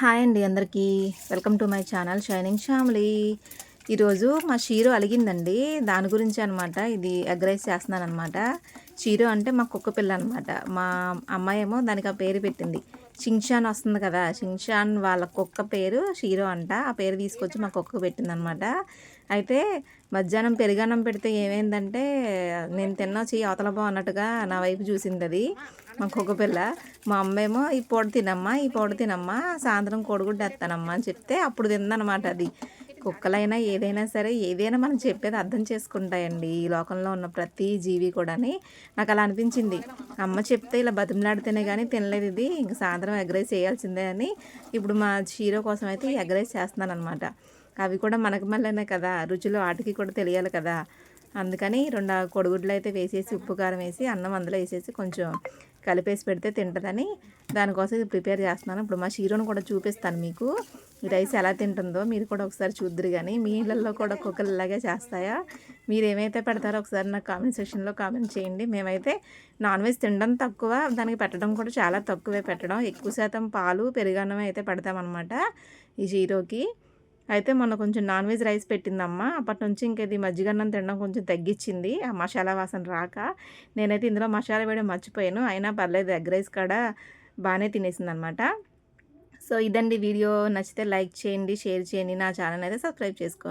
Hi అండి అందరికీ. Welcome to my channel shining family. ఈరోజు మా షీరో అలిగిందండి. దాని గురించి అనమాట ఇది ఎగ్ రైస్ చేస్తున్నానమాట. షీరో అంటే మా కుక్క పిల్ల అనమాట. మా అమ్మాయేమో దానికి ఆ పేరు పెట్టింది. షింగ్షాన్ వస్తుంది కదా, షింగ్షాన్ వాళ్ళ కుక్క పేరు షీరో అంట. ఆ పేరు తీసుకొచ్చి మా కుక్కకు పెట్టిందనమాట. అయితే మధ్యాహ్నం పెరుగన్నం పెడితే ఏమైందంటే నేను తిన్నా చెయ్యి అవతల పో అన్నట్టుగా నా వైపు చూసింది అది, మా కుక్క పిల్ల. మా అమ్మేమో ఈ పూట తినమ్మా, ఈ పూట తినమ్మా, సాయంత్రం కోడిగుడ్డు వేస్తానమ్మా అని చెప్తే అప్పుడు తిందనమాట అది. కుక్కలైనా ఏదైనా సరే, ఏదైనా మనం చెప్పేది అర్థం చేసుకుంటాయండి ఈ లోకంలో ఉన్న ప్రతి జీవి కూడాని. నాకు అలా అనిపించింది. అమ్మ చెప్తే ఇలా బతిమలాడితేనే కానీ తినలేదు ఇది, ఇంక సాయంత్రం ఎగ్ రైస్ చేయాల్సిందే అని ఇప్పుడు మా షీరో కోసం అయితే ఈ ఎగ్ రైస్ చేస్తున్నాను అనమాట. అవి కూడా మనకు మళ్ళీనే కదా, రుచులు వాటికి కూడా తెలియాలి కదా. అందుకని 2 కోడిగుడ్లు అయితే వేసేసి ఉప్పు కారం వేసి అన్నం అందులో వేసేసి కొంచెం కలిపేసి పెడితే తింటుందని దానికోసం ఇది ప్రిపేర్ చేస్తున్నాను. ఇప్పుడు మా షీరోను కూడా చూపిస్తాను మీకు, ఈ రైస్ ఎలా తింటుందో మీరు కూడా ఒకసారి చూద్దరు. కానీ మీ ఇళ్ళల్లో కూడా కుక్కలు ఇలాగే చేస్తాయా? మీరు ఏమైతే పెడతారో ఒకసారి నాకు కామెంట్ సెక్షన్లో కామెంట్ చేయండి. మేమైతే నాన్ వెజ్ తినడం తక్కువ, దానికి పెట్టడం కూడా చాలా తక్కువే పెట్టడం. ఎక్కువ శాతం పాలు పెరుగన్నం అయితే పెడతామన్నమాట ఈ షీరోకి. అయితే మొన్న కొంచెం నాన్ వెజ్ రైస్ పెట్టిందమ్మ. అప్పటి నుంచి ఇంక ఇది మజ్జిగన్నం తినడం కొంచెం తగ్గించింది, ఆ మసాలా వాసన రాక. నేనైతే ఇందులో మసాలా వేయడం మర్చిపోయాను, అయినా పర్లేదు ఎగ్ రైస్ కాడ బాగానే తినేసిందనమాట. సో ఇదండి వీడియో. నచ్చితే లైక్ చేయండి, షేర్ చేయండి, నా ఛానల్ అయితే సబ్స్క్రైబ్ చేసుకోండి.